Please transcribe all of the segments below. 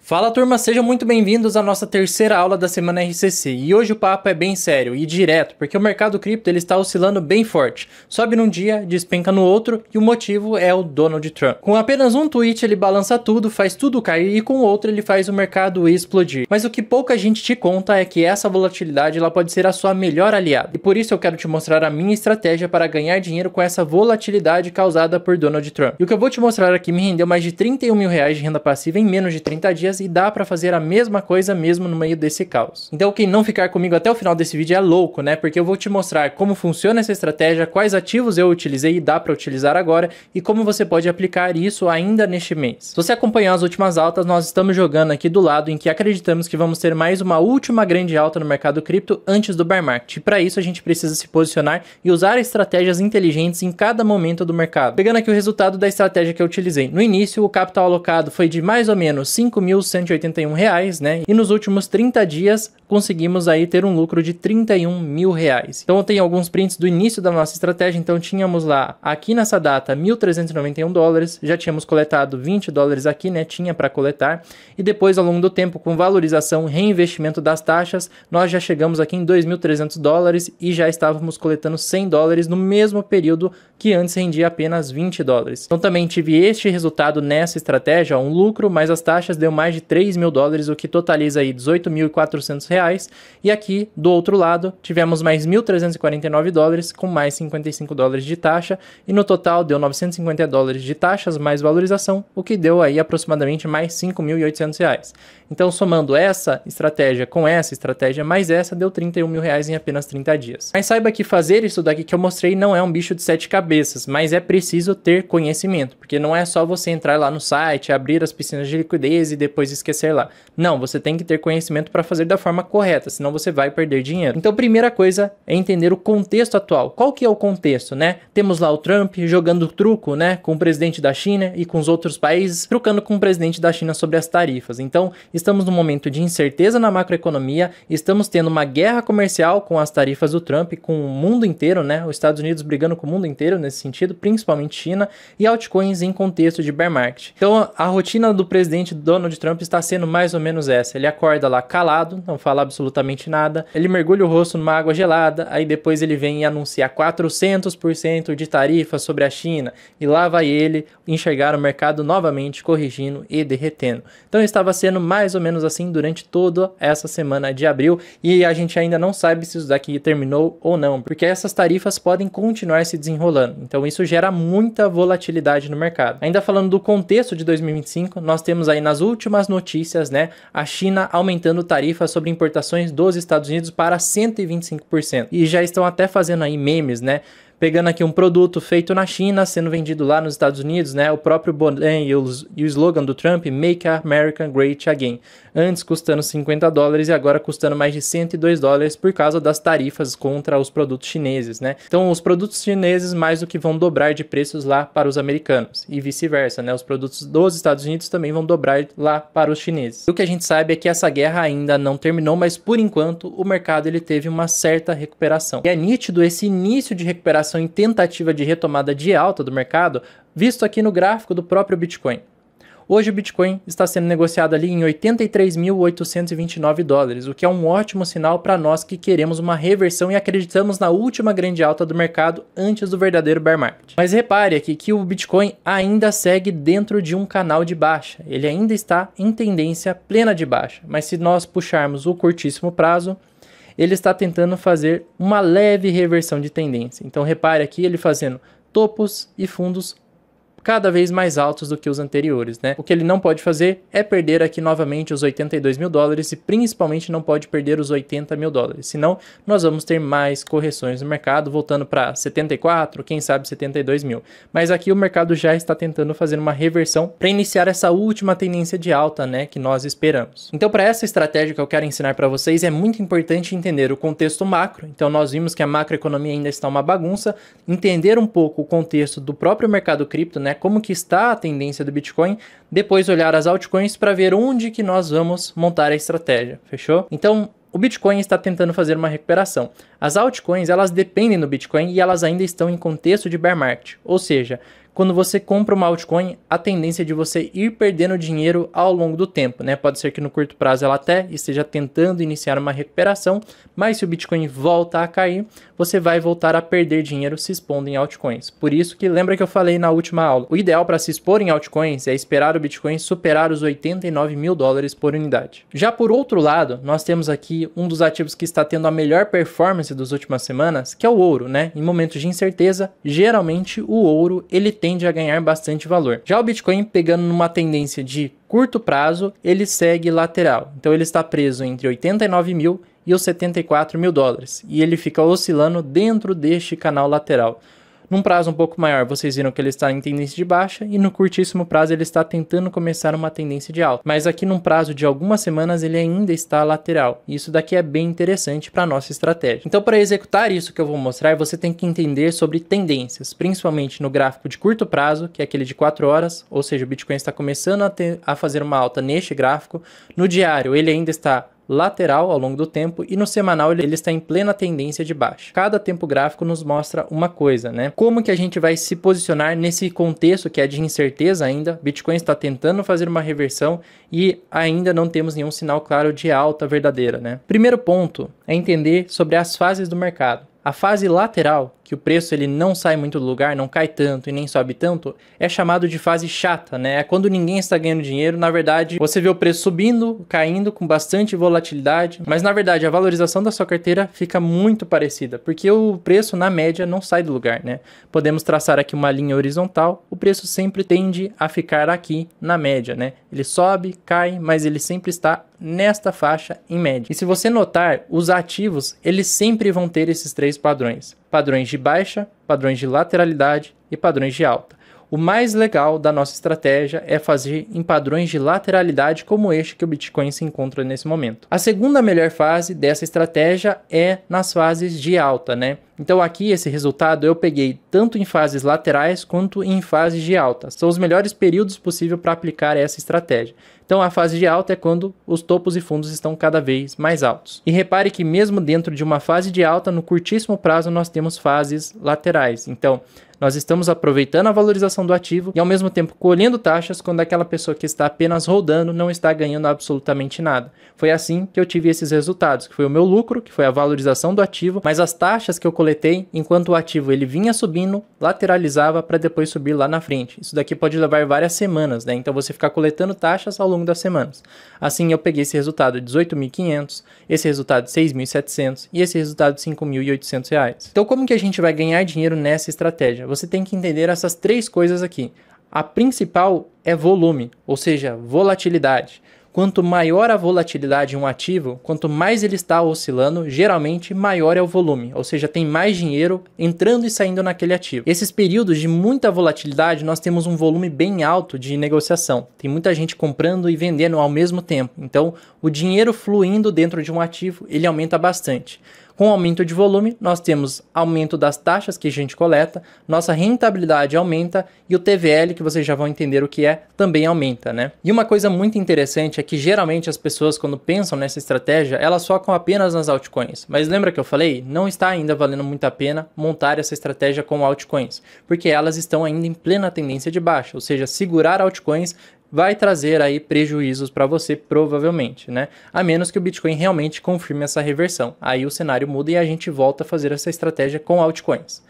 Fala turma, sejam muito bem-vindos à nossa terceira aula da semana RCC. E hoje o papo é bem sério e direto, porque o mercado cripto ele está oscilando bem forte. Sobe num dia, despenca no outro e o motivo é o Donald Trump. Com apenas um tweet ele balança tudo, faz tudo cair e com o outro ele faz o mercado explodir. Mas o que pouca gente te conta é que essa volatilidade ela pode ser a sua melhor aliada. E por isso eu quero te mostrar a minha estratégia para ganhar dinheiro com essa volatilidade causada por Donald Trump. E o que eu vou te mostrar aqui me rendeu mais de 31 mil reais de renda passiva em menos de 30 dias e dá pra fazer a mesma coisa mesmo no meio desse caos. Então quem não ficar comigo até o final desse vídeo é louco, né? Porque eu vou te mostrar como funciona essa estratégia, quais ativos eu utilizei e dá pra utilizar agora e como você pode aplicar isso ainda neste mês. Se você acompanhar as últimas altas, nós estamos jogando aqui do lado em que acreditamos que vamos ter mais uma última grande alta no mercado cripto antes do bear market. E para isso a gente precisa se posicionar e usar estratégias inteligentes em cada momento do mercado. Pegando aqui o resultado da estratégia que eu utilizei. No início, o capital alocado foi de mais ou menos R$ 5.181, né? E nos últimos 30 dias conseguimos aí ter um lucro de R$ 31 mil. Então eu tenho alguns prints do início da nossa estratégia. Então tínhamos lá, aqui nessa data, $1.391, já tínhamos coletado $20 aqui, né? Tinha para coletar. E depois, ao longo do tempo, com valorização, reinvestimento das taxas, nós já chegamos aqui em $2.300 e já estávamos coletando $100 no mesmo período que antes rendia apenas $20. Então também tive este resultado nessa estratégia, um lucro, mas as taxas deu mais de $3 mil, o que totaliza aí R$18.400. E aqui, do outro lado, tivemos mais $1.349 com mais $55 de taxa e no total deu $950 de taxas mais valorização, o que deu aí aproximadamente mais R$5.800. Então, somando essa estratégia com essa estratégia mais essa, deu R$31 mil em apenas 30 dias. Mas saiba que fazer isso daqui que eu mostrei não é um bicho de 7 cabeças, mas é preciso ter conhecimento, porque não é só você entrar lá no site, abrir as piscinas de liquidez e depois esquecer lá. Não, você tem que ter conhecimento para fazer da forma correta, senão você vai perder dinheiro. Então, primeira coisa é entender o contexto atual. Qual que é o contexto, né? Temos lá o Trump jogando truco, né, com o presidente da China e com os outros países, trucando com o presidente da China sobre as tarifas. Então, estamos num momento de incerteza na macroeconomia, estamos tendo uma guerra comercial com as tarifas do Trump, com o mundo inteiro, né? Os Estados Unidos brigando com o mundo inteiro nesse sentido, principalmente China, e altcoins em contexto de bear market. Então, a rotina do presidente Donald Trump está sendo mais ou menos essa. Ele acorda lá calado, não fala absolutamente nada, ele mergulha o rosto numa água gelada, aí depois ele vem e anuncia 400% de tarifa sobre a China, e lá vai ele enxergar o mercado novamente corrigindo e derretendo. Então estava sendo mais ou menos assim durante toda essa semana de abril, e a gente ainda não sabe se isso daqui terminou ou não, porque essas tarifas podem continuar se desenrolando, então isso gera muita volatilidade no mercado. Ainda falando do contexto de 2025, nós temos aí nas últimas notícias, né, a China aumentando tarifas sobre importações dos Estados Unidos para 125%. E já estão até fazendo aí memes, né? Pegando aqui um produto feito na China, sendo vendido lá nos Estados Unidos, né? O próprio boné e o slogan do Trump, Make America Great Again. Antes custando $50 e agora custando mais de $102 por causa das tarifas contra os produtos chineses, né? Então, os produtos chineses mais do que vão dobrar de preços lá para os americanos e vice-versa, né? Os produtos dos Estados Unidos também vão dobrar lá para os chineses. O que a gente sabe é que essa guerra ainda não terminou, mas por enquanto o mercado ele teve uma certa recuperação. E é nítido esse início de recuperação em tentativa de retomada de alta do mercado, visto aqui no gráfico do próprio Bitcoin. Hoje o Bitcoin está sendo negociado ali em $83.829, o que é um ótimo sinal para nós que queremos uma reversão e acreditamos na última grande alta do mercado antes do verdadeiro bear market. Mas repare aqui que o Bitcoin ainda segue dentro de um canal de baixa, ele ainda está em tendência plena de baixa, mas se nós puxarmos o curtíssimo prazo, ele está tentando fazer uma leve reversão de tendência. Então repare aqui ele fazendo topos e fundos cada vez mais altos do que os anteriores, né? O que ele não pode fazer é perder aqui novamente os $82 mil e principalmente não pode perder os $80 mil, senão nós vamos ter mais correções no mercado, voltando para 74, quem sabe 72 mil. Mas aqui o mercado já está tentando fazer uma reversão para iniciar essa última tendência de alta, né, que nós esperamos. Então, para essa estratégia que eu quero ensinar para vocês, é muito importante entender o contexto macro. Então, nós vimos que a macroeconomia ainda está uma bagunça, entender um pouco o contexto do próprio mercado cripto, né, como que está a tendência do Bitcoin, depois olhar as altcoins para ver onde que nós vamos montar a estratégia, fechou? Então, o Bitcoin está tentando fazer uma recuperação. As altcoins, elas dependem do Bitcoin e elas ainda estão em contexto de bear market, ou seja, quando você compra uma altcoin, a tendência é de você ir perdendo dinheiro ao longo do tempo, né? Pode ser que no curto prazo ela até esteja tentando iniciar uma recuperação, mas se o Bitcoin volta a cair, você vai voltar a perder dinheiro se expondo em altcoins. Por isso que lembra que eu falei na última aula, o ideal para se expor em altcoins é esperar o Bitcoin superar os 89 mil dólares por unidade. Já por outro lado, nós temos aqui um dos ativos que está tendo a melhor performance das últimas semanas, que é o ouro, né? Em momentos de incerteza, geralmente o ouro ele tende a ganhar bastante valor. Já o Bitcoin, pegando numa tendência de curto prazo, ele segue lateral. Então ele está preso entre 89 mil e os 74 mil dólares. E ele fica oscilando dentro deste canal lateral. Num prazo um pouco maior, vocês viram que ele está em tendência de baixa e no curtíssimo prazo ele está tentando começar uma tendência de alta. Mas aqui num prazo de algumas semanas ele ainda está lateral. Isso daqui é bem interessante para a nossa estratégia. Então, para executar isso que eu vou mostrar, você tem que entender sobre tendências, principalmente no gráfico de curto prazo, que é aquele de 4 horas, ou seja, o Bitcoin está começando a fazer uma alta neste gráfico. No diário, ele ainda está lateral ao longo do tempo e no semanal ele está em plena tendência de baixa. Cada tempo gráfico nos mostra uma coisa, né? Como que a gente vai se posicionar nesse contexto que é de incerteza ainda? Bitcoin está tentando fazer uma reversão e ainda não temos nenhum sinal claro de alta verdadeira, né? Primeiro ponto é entender sobre as fases do mercado. A fase lateral, que o preço ele não sai muito do lugar, não cai tanto e nem sobe tanto, é chamado de fase chata, né? É quando ninguém está ganhando dinheiro, na verdade, você vê o preço subindo, caindo com bastante volatilidade, mas na verdade a valorização da sua carteira fica muito parecida, porque o preço na média não sai do lugar, né? Podemos traçar aqui uma linha horizontal, o preço sempre tende a ficar aqui na média, né? Ele sobe, cai, mas ele sempre está nesta faixa em média. E se você notar, os ativos, eles sempre vão ter esses três padrões. Padrões de baixa, padrões de lateralidade e padrões de alta. O mais legal da nossa estratégia é fazer em padrões de lateralidade como este que o Bitcoin se encontra nesse momento. A segunda melhor fase dessa estratégia é nas fases de alta, né? Então aqui esse resultado eu peguei tanto em fases laterais quanto em fases de alta. São os melhores períodos possíveis para aplicar essa estratégia. Então a fase de alta é quando os topos e fundos estão cada vez mais altos. E repare que mesmo dentro de uma fase de alta, no curtíssimo prazo nós temos fases laterais. Então nós estamos aproveitando a valorização do ativo e ao mesmo tempo colhendo taxas quando aquela pessoa que está apenas rodando não está ganhando absolutamente nada. Foi assim que eu tive esses resultados, que foi o meu lucro, que foi a valorização do ativo, mas as taxas que eu coletei enquanto o ativo ele vinha subindo, lateralizava para depois subir lá na frente. Isso daqui pode levar várias semanas, né? Então você ficar coletando taxas ao longo das semanas. Assim eu peguei esse resultado de 18.500, esse resultado de 6.700 e esse resultado de 5.800 reais. Então como que a gente vai ganhar dinheiro nessa estratégia? Você tem que entender essas três coisas aqui. A principal é volume, ou seja, volatilidade. Quanto maior a volatilidade em um ativo, quanto mais ele está oscilando, geralmente maior é o volume, ou seja, tem mais dinheiro entrando e saindo naquele ativo. Esses períodos de muita volatilidade, nós temos um volume bem alto de negociação. Tem muita gente comprando e vendendo ao mesmo tempo. Então, o dinheiro fluindo dentro de um ativo, ele aumenta bastante. Com o aumento de volume, nós temos aumento das taxas que a gente coleta, nossa rentabilidade aumenta e o TVL, que vocês já vão entender o que é, também aumenta, né? E uma coisa muito interessante é que geralmente as pessoas, quando pensam nessa estratégia, elas focam apenas nas altcoins. Mas lembra que eu falei? Não está ainda valendo muito a pena montar essa estratégia com altcoins, porque elas estão ainda em plena tendência de baixa, ou seja, segurar altcoins vai trazer aí prejuízos para você provavelmente, né? A menos que o Bitcoin realmente confirme essa reversão. Aí o cenário muda e a gente volta a fazer essa estratégia com altcoins.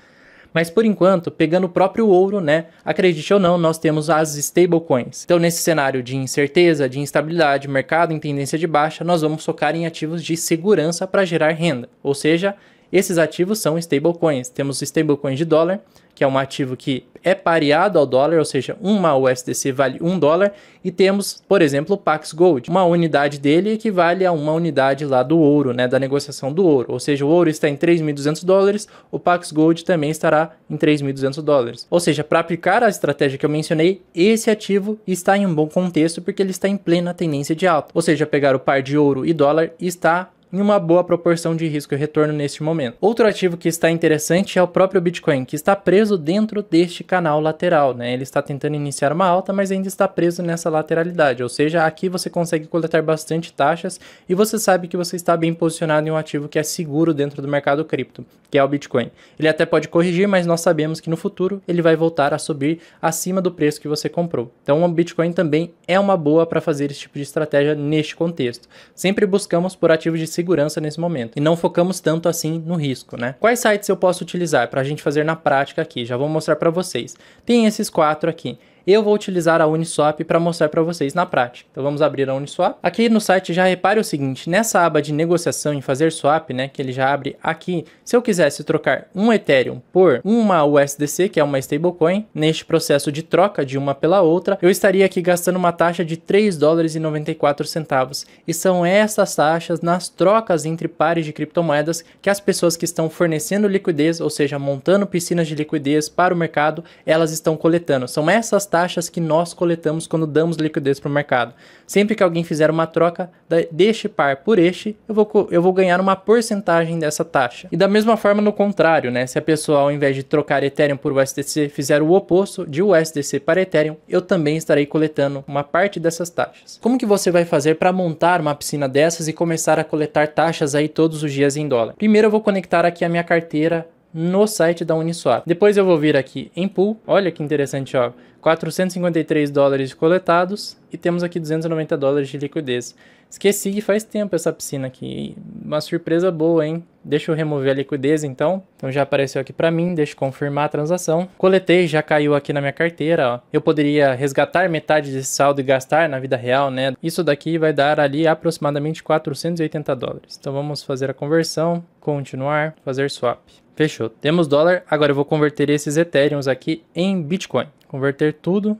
Mas por enquanto, pegando o próprio ouro, né? Acredite ou não, nós temos as stablecoins. Então nesse cenário de incerteza, de instabilidade, mercado em tendência de baixa, nós vamos focar em ativos de segurança para gerar renda. Ou seja, esses ativos são stablecoins. Temos stablecoins de dólar, que é um ativo que é pareado ao dólar, ou seja, uma USDC vale $1, e temos, por exemplo, o Pax Gold. Uma unidade dele equivale a uma unidade lá do ouro, né, da negociação do ouro. Ou seja, o ouro está em $3.200, o Pax Gold também estará em $3.200. Ou seja, para aplicar a estratégia que eu mencionei, esse ativo está em um bom contexto porque ele está em plena tendência de alta. Ou seja, pegar o par de ouro e dólar está em uma boa proporção de risco e retorno neste momento. Outro ativo que está interessante é o próprio Bitcoin, que está preso dentro deste canal lateral, né? Ele está tentando iniciar uma alta, mas ainda está preso nessa lateralidade, ou seja, aqui você consegue coletar bastante taxas e você sabe que você está bem posicionado em um ativo que é seguro dentro do mercado cripto, que é o Bitcoin. Ele até pode corrigir, mas nós sabemos que no futuro ele vai voltar a subir acima do preço que você comprou. Então o Bitcoin também é uma boa para fazer esse tipo de estratégia neste contexto. Sempre buscamos por ativos de segurança nesse momento e não focamos tanto assim no risco, né? Quais sites eu posso utilizar para a gente fazer na prática aqui? Já vou mostrar para vocês. Tem esses 4 aqui. Eu vou utilizar a Uniswap para mostrar para vocês na prática. Então vamos abrir a Uniswap. Aqui no site já repare o seguinte, nessa aba de negociação em fazer swap, né, que ele já abre aqui, se eu quisesse trocar um Ethereum por uma USDC, que é uma stablecoin, neste processo de troca de uma pela outra, eu estaria aqui gastando uma taxa de 3 dólares e 94 centavos. E são essas taxas nas trocas entre pares de criptomoedas que as pessoas que estão fornecendo liquidez, ou seja, montando piscinas de liquidez para o mercado, elas estão coletando. São essas taxas que nós coletamos quando damos liquidez para o mercado. Sempre que alguém fizer uma troca deste par por este, eu vou ganhar uma porcentagem dessa taxa. E da mesma forma no contrário, né? Se a pessoa ao invés de trocar Ethereum por USDC fizer o oposto de USDC para Ethereum, eu também estarei coletando uma parte dessas taxas. Como que você vai fazer para montar uma piscina dessas e começar a coletar taxas aí todos os dias em dólar? Primeiro eu vou conectar aqui a minha carteira no site da Uniswap. Depois eu vou vir aqui em pool, olha que interessante, ó, 453 dólares coletados e temos aqui 290 dólares de liquidez. Esqueci faz tempo essa piscina aqui, uma surpresa boa, hein? Deixa eu remover a liquidez então já apareceu aqui para mim, deixa eu confirmar a transação. Coletei, já caiu aqui na minha carteira, ó. Eu poderia resgatar metade desse saldo e gastar na vida real, né? Isso daqui vai dar ali aproximadamente 480 dólares. Então vamos fazer a conversão, continuar, fazer swap. Fechou, temos dólar, agora eu vou converter esses Ethereums aqui em Bitcoin. Converter tudo,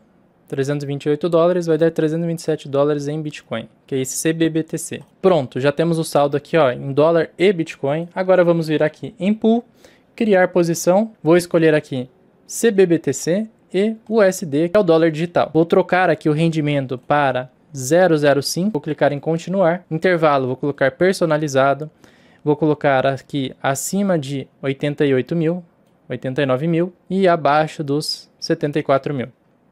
328 dólares vai dar 327 dólares em Bitcoin, que é esse CBBTC. Pronto, já temos o saldo aqui, ó, em dólar e Bitcoin. Agora vamos vir aqui em pool, criar posição, vou escolher aqui CBBTC e USD, que é o dólar digital. Vou trocar aqui o rendimento para 0,05, vou clicar em continuar, intervalo vou colocar personalizado, vou colocar aqui acima de 88 mil, 89 mil e abaixo dos 74 mil.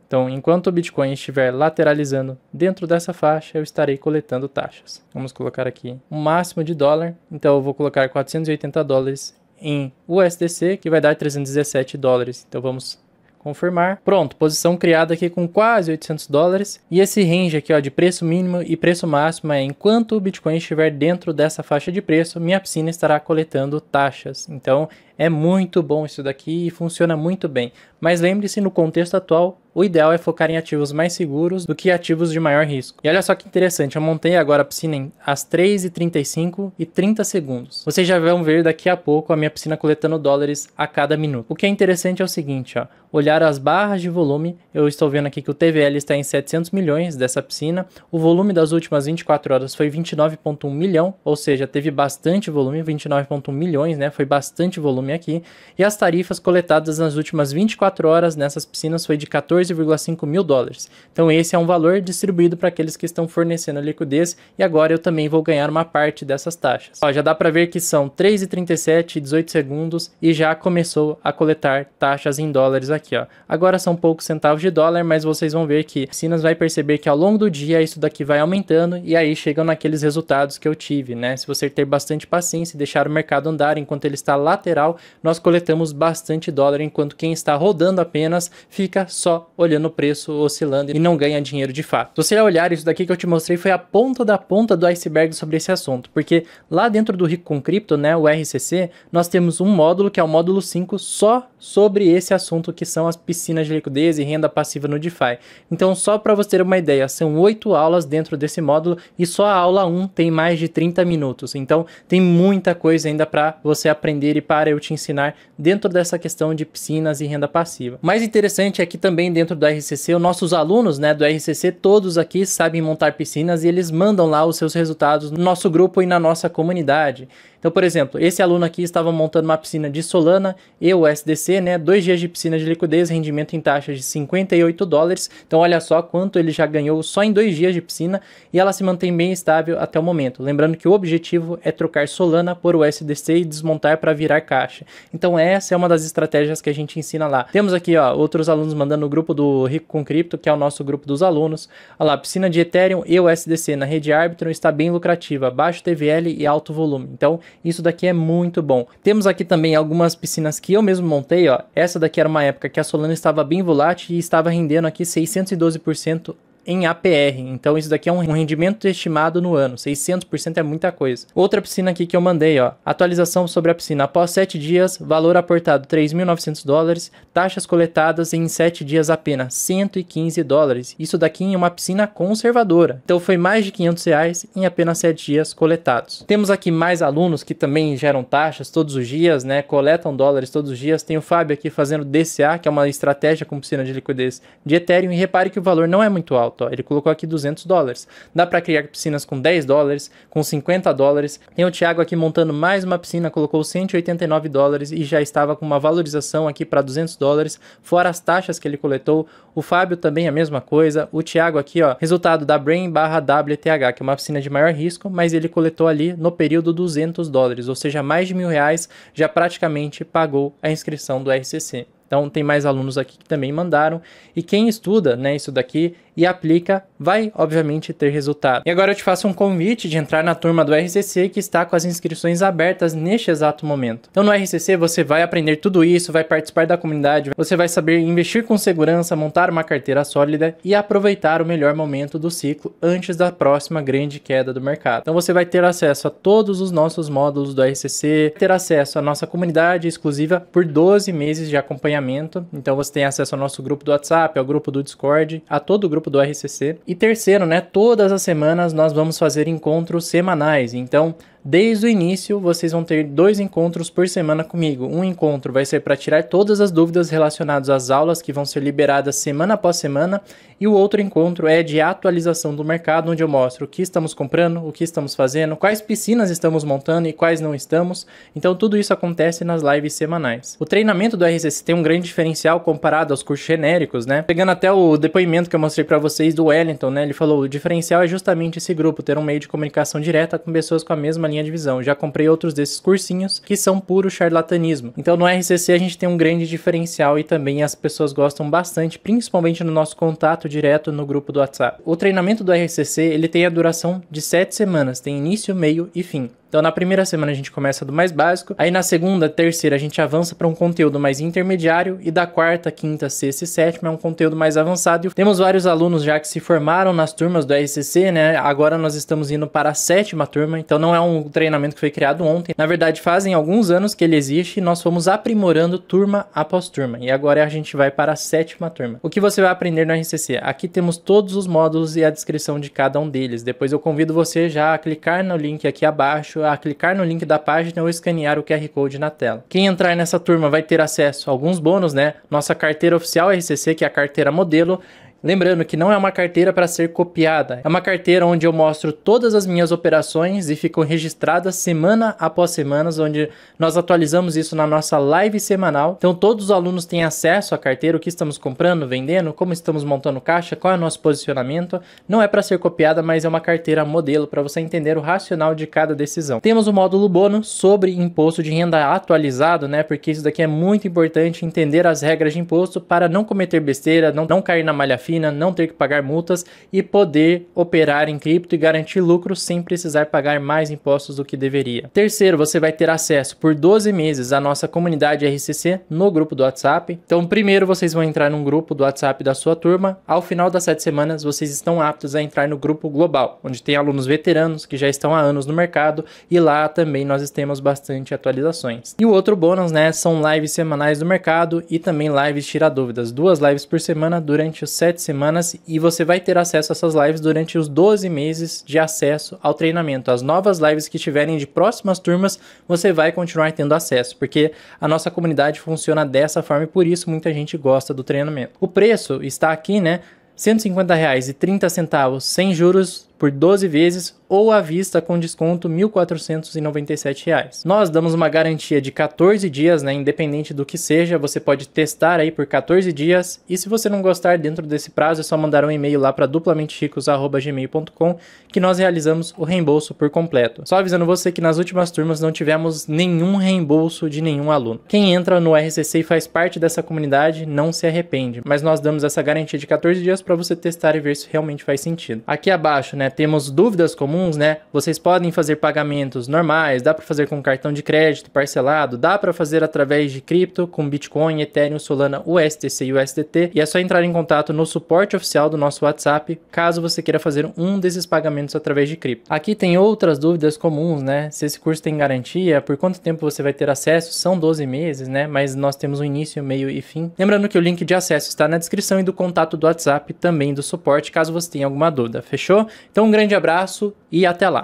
Então, enquanto o Bitcoin estiver lateralizando dentro dessa faixa, eu estarei coletando taxas. Vamos colocar aqui um máximo de dólar. Então, eu vou colocar 480 dólares em USDC, que vai dar 317 dólares. Então, vamos confirmar. Pronto, posição criada aqui com quase 800 dólares. E esse range aqui, ó, de preço mínimo e preço máximo é enquanto o Bitcoin estiver dentro dessa faixa de preço, minha piscina estará coletando taxas. Então, é muito bom isso daqui e funciona muito bem. Mas lembre-se, no contexto atual, o ideal é focar em ativos mais seguros do que ativos de maior risco. E olha só que interessante, eu montei agora a piscina às 3h35 e 30 segundos. Vocês já vão ver daqui a pouco a minha piscina coletando dólares a cada minuto. O que é interessante é o seguinte, ó, olhar as barras de volume, eu estou vendo aqui que o TVL está em 700 milhões dessa piscina, o volume das últimas 24 horas foi 29,1 milhão, ou seja, teve bastante volume, 29,1 milhões, né, foi bastante volume aqui, e as tarifas coletadas nas últimas 24 horas nessas piscinas foi de 14,5 mil dólares. Então esse é um valor distribuído para aqueles que estão fornecendo liquidez e agora eu também vou ganhar uma parte dessas taxas. Ó, já dá para ver que são 3h37 e 18 segundos e já começou a coletar taxas em dólares aqui, ó. Agora são poucos centavos de dólar, mas vocês vão ver que piscinas vai perceber que ao longo do dia isso daqui vai aumentando e aí chegam naqueles resultados que eu tive, né? Se você ter bastante paciência e deixar o mercado andar enquanto ele está lateral, nós coletamos bastante dólar, enquanto quem está rodando apenas fica só olhando o preço oscilando e não ganha dinheiro de fato. Se você olhar isso daqui que eu te mostrei foi a ponta da ponta do iceberg sobre esse assunto, porque lá dentro do Rico com Cripto, né, o RCC, nós temos um módulo que é o módulo 5 só sobre esse assunto que são as piscinas de liquidez e renda passiva no DeFi. Então só para você ter uma ideia, são 8 aulas dentro desse módulo e só a aula 1 tem mais de 30 minutos. Então tem muita coisa ainda para você aprender e para eu te ensinar dentro dessa questão de piscinas e renda passiva. O mais interessante é que também dentro do RCC, os nossos alunos, né, do RCC, todos aqui sabem montar piscinas e eles mandam lá os seus resultados no nosso grupo e na nossa comunidade. Então, por exemplo, esse aluno aqui estava montando uma piscina de Solana e USDC, né? 2 dias de piscina de liquidez, rendimento em taxa de $58. Então, olha só quanto ele já ganhou só em 2 dias de piscina e ela se mantém bem estável até o momento. Lembrando que o objetivo é trocar Solana por USDC e desmontar para virar caixa. Então, essa é uma das estratégias que a gente ensina lá. Temos aqui, ó, outros alunos mandando no grupo do Rico com Cripto, que é o nosso grupo dos alunos. Olha lá, piscina de Ethereum e USDC na rede Arbitrum está bem lucrativa, baixo TVL e alto volume. Então, isso daqui é muito bom. Temos aqui também algumas piscinas que eu mesmo montei, ó. Essa daqui era uma época que a Solana estava bem volátil e estava rendendo aqui 612% em APR, então isso daqui é um rendimento estimado no ano, 600% é muita coisa. Outra piscina aqui que eu mandei, ó, atualização sobre a piscina, após 7 dias, valor aportado $3.900, taxas coletadas em 7 dias apenas, $115, isso daqui em uma piscina conservadora, então foi mais de R$500 em apenas 7 dias coletados. Temos aqui mais alunos que também geram taxas todos os dias, né, coletam dólares todos os dias. Tem o Fábio aqui fazendo DCA, que é uma estratégia com piscina de liquidez de Ethereum, e repare que o valor não é muito alto. Ele colocou aqui $200. Dá para criar piscinas com $10, com $50. Tem o Thiago aqui montando mais uma piscina, colocou $189 e já estava com uma valorização aqui para $200, fora as taxas que ele coletou. O Fábio também a mesma coisa. O Thiago aqui, ó, resultado da Brain/WTH, que é uma piscina de maior risco, mas ele coletou ali no período $200, ou seja, mais de R$1.000 já praticamente pagou a inscrição do RCC. Então tem mais alunos aqui que também mandaram, e quem estuda, né, isso daqui e aplica, vai obviamente ter resultado. E agora eu te faço um convite de entrar na turma do RCC, que está com as inscrições abertas neste exato momento. Então no RCC você vai aprender tudo isso, vai participar da comunidade, você vai saber investir com segurança, montar uma carteira sólida e aproveitar o melhor momento do ciclo antes da próxima grande queda do mercado. Então você vai ter acesso a todos os nossos módulos do RCC, ter acesso à nossa comunidade exclusiva por 12 meses de acompanhamento. Então você tem acesso ao nosso grupo do WhatsApp, ao grupo do Discord, a todo o grupo do RCC. E terceiro, né, todas as semanas nós vamos fazer encontros semanais. Então, desde o início, vocês vão ter 2 encontros por semana comigo. Um encontro vai ser para tirar todas as dúvidas relacionadas às aulas que vão ser liberadas semana após semana. E o outro encontro é de atualização do mercado, onde eu mostro o que estamos comprando, o que estamos fazendo, quais piscinas estamos montando e quais não estamos. Então tudo isso acontece nas lives semanais. O treinamento do RCC tem um grande diferencial comparado aos cursos genéricos, né? Pegando até o depoimento que eu mostrei para vocês do Wellington, né? Ele falou, o diferencial é justamente esse grupo, ter um meio de comunicação direta com pessoas com a mesma linha de visão. Já comprei outros desses cursinhos que são puro charlatanismo. Então no RCC a gente tem um grande diferencial e também as pessoas gostam bastante, principalmente no nosso contato direto no grupo do WhatsApp. O treinamento do RCC, ele tem a duração de 7 semanas, tem início, meio e fim. Então na primeira semana a gente começa do mais básico, aí na segunda, terceira a gente avança para um conteúdo mais intermediário, e da quarta, quinta, sexta e sétima é um conteúdo mais avançado. E temos vários alunos já que se formaram nas turmas do RCC, né? Agora nós estamos indo para a 7ª turma, então não é um treinamento que foi criado ontem. Na verdade fazem alguns anos que ele existe e nós fomos aprimorando turma após turma. E agora a gente vai para a 7ª turma. O que você vai aprender no RCC? Aqui temos todos os módulos e a descrição de cada um deles. Depois eu convido você já a clicar no link aqui abaixo, a clicar no link da página ou escanear o QR Code na tela. Quem entrar nessa turma vai ter acesso a alguns bônus, né? Nossa carteira oficial RCC, que é a carteira modelo. Lembrando que não é uma carteira para ser copiada, é uma carteira onde eu mostro todas as minhas operações e ficam registradas semana após semana, onde nós atualizamos isso na nossa live semanal. Então todos os alunos têm acesso à carteira, o que estamos comprando, vendendo, como estamos montando caixa, qual é o nosso posicionamento. Não é para ser copiada, mas é uma carteira modelo para você entender o racional de cada decisão. Temos o módulo bônus sobre imposto de renda atualizado, né? Porque isso daqui é muito importante, entender as regras de imposto para não cometer besteira, não cair na malha fina, não ter que pagar multas e poder operar em cripto e garantir lucro sem precisar pagar mais impostos do que deveria. Terceiro, você vai ter acesso por 12 meses à nossa comunidade RCC no grupo do WhatsApp. Então, primeiro vocês vão entrar num grupo do WhatsApp da sua turma. Ao final das 7 semanas, vocês estão aptos a entrar no grupo global, onde tem alunos veteranos que já estão há anos no mercado, e lá também nós temos bastante atualizações. E o outro bônus, né, são lives semanais do mercado e também lives tirar dúvidas. 2 lives por semana durante os 7 semanas, e você vai ter acesso a essas lives durante os 12 meses de acesso ao treinamento. As novas lives que tiverem de próximas turmas, você vai continuar tendo acesso, porque a nossa comunidade funciona dessa forma e por isso muita gente gosta do treinamento. O preço está aqui, né? R$ 150,30 sem juros por 12 vezes ou à vista com desconto R$ 1.497. Nós damos uma garantia de 14 dias, né, independente do que seja, você pode testar aí por 14 dias e se você não gostar dentro desse prazo é só mandar um e-mail lá para duplamentericos@gmail.com que nós realizamos o reembolso por completo. Só avisando você que nas últimas turmas não tivemos nenhum reembolso de nenhum aluno. Quem entra no RCC e faz parte dessa comunidade não se arrepende, mas nós damos essa garantia de 14 dias para você testar e ver se realmente faz sentido. Aqui abaixo, né, temos dúvidas comuns, né? Vocês podem fazer pagamentos normais, dá para fazer com cartão de crédito parcelado, dá para fazer através de cripto com Bitcoin, Ethereum, Solana, USDC e USDT, e é só entrar em contato no suporte oficial do nosso WhatsApp, caso você queira fazer um desses pagamentos através de cripto. Aqui tem outras dúvidas comuns, né? Se esse curso tem garantia, por quanto tempo você vai ter acesso? São 12 meses, né? Mas nós temos um início, meio e fim. Lembrando que o link de acesso está na descrição e do contato do WhatsApp, também do suporte, caso você tenha alguma dúvida. Fechou? Então um grande abraço e até lá!